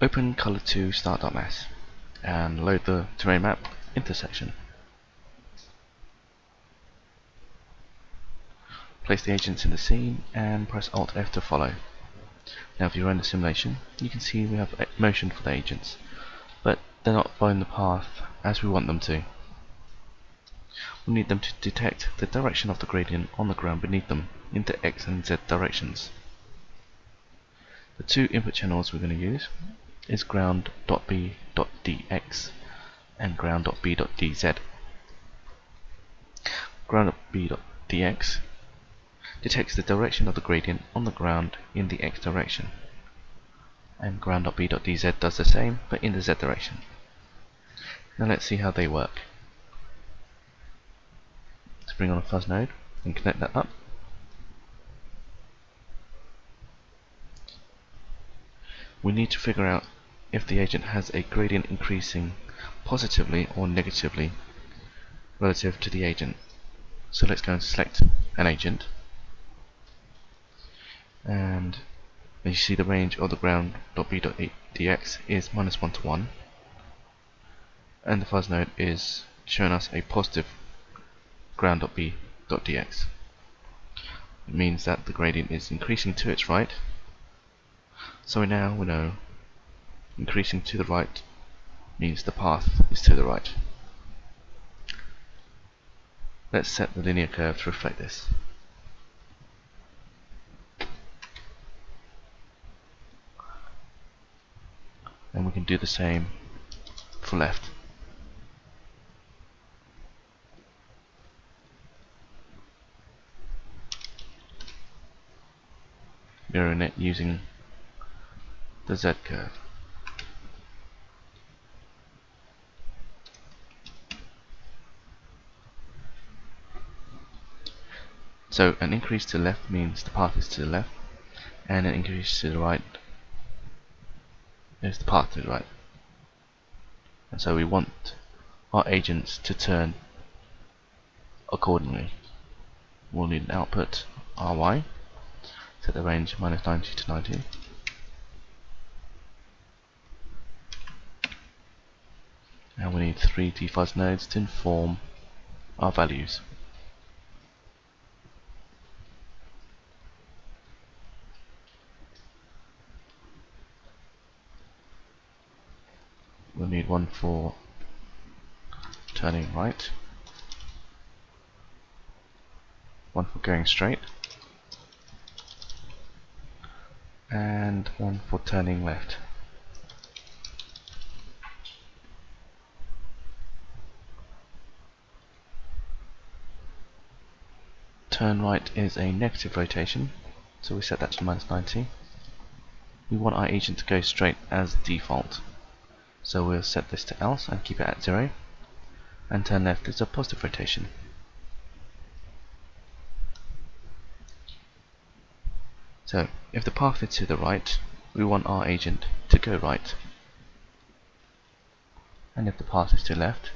Open Color2 Start.Mass and load the terrain map intersection. Place the agents in the scene and press Alt F to follow. Now if you run the simulation, you can see we have motion for the agents, but they're not following the path as we want them to. We need them to detect the direction of the gradient on the ground beneath them into X and Z directions. The two input channels we're going to use is ground.b.dx and ground.b.dz. Ground.b.dx detects the direction of the gradient on the ground in the X direction, and ground.b.dz does the same but in the Z direction. Now let's see how they work. Let's bring on a fuzz node and connect that up. We need to figure out if the agent has a gradient increasing positively or negatively relative to the agent. So let's go and select an agent, and as you see the range of the ground.b.dx is -1 to 1, and the fuzz node is showing us a positive ground.b.dx. It means that the gradient is increasing to its right, so now we know increasing to the right means the path is to the right. Let's set the linear curve to reflect this. And we can do the same for left. Mirroring it using the Z curve. So an increase to the left means the path is to the left, and an increase to the right is the path to the right. And so we want our agents to turn accordingly. We'll need an output RY, set the range -90 to 90. And we need 3 defuzz nodes to inform our values. We'll need one for turning right, one for going straight, and one for turning left. Turn right is a negative rotation, so we set that to -90. We want our agent to go straight as default, so we'll set this to else and keep it at 0. And turn left is a positive rotation. So if the path is to the right, we want our agent to go right, and if the path is to left,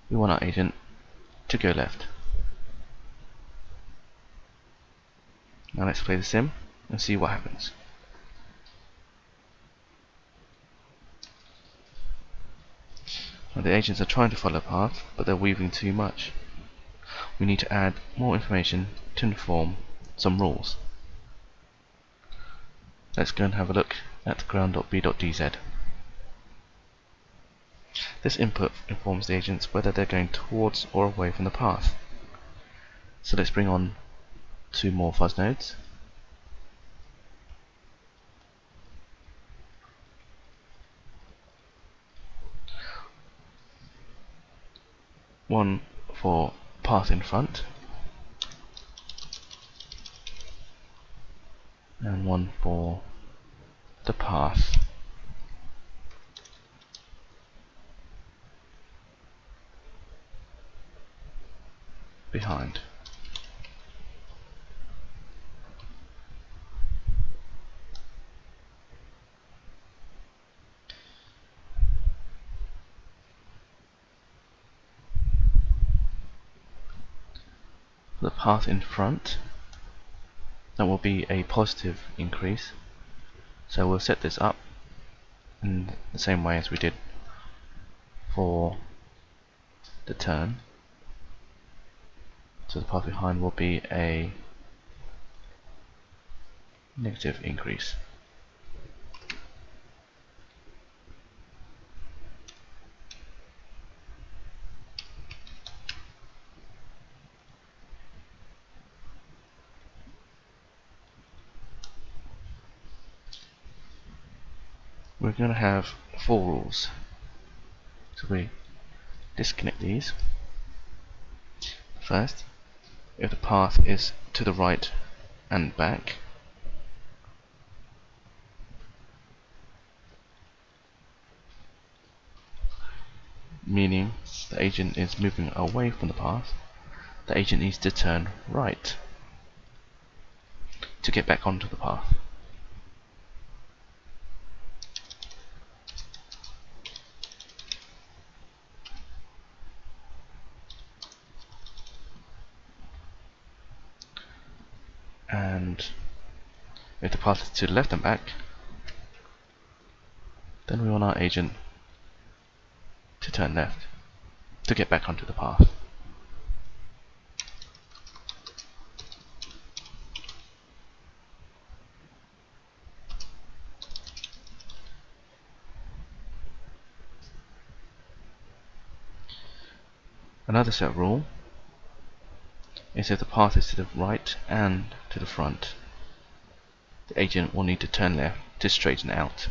we want our agent to go left. Now let's play the sim and see what happens. Now the agents are trying to follow a path, but they're weaving too much. We need to add more information to inform some rules. Let's go and have a look at ground.b.dz. This input informs the agents whether they're going towards or away from the path. So let's bring on 2 more fuzz nodes. One for path in front, and one for the path behind. For the path in front, that will be a positive increase, so we'll set this up in the same way as we did for the turn. So the path behind will be a negative increase. We're going to have 4 rules. So we disconnect these. First, if the path is to the right and back, meaning the agent is moving away from the path, the agent needs to turn right to get back onto the path. And if the path is to the left and back, then we want our agent to turn left to get back onto the path. Another set rule is if the path is to the right and to the front, the agent will need to turn left to straighten out.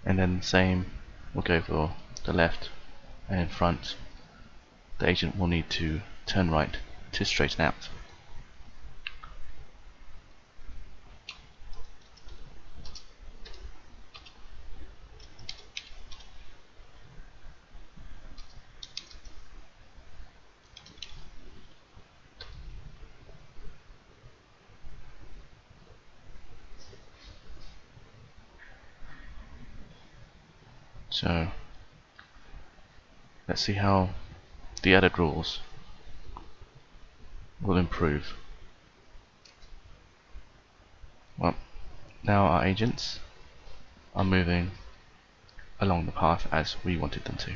And then the same will go for the left, and in front the agent will need to turn right to straighten out. So let's see how the added rules will improve. Well, now our agents are moving along the path as we wanted them to.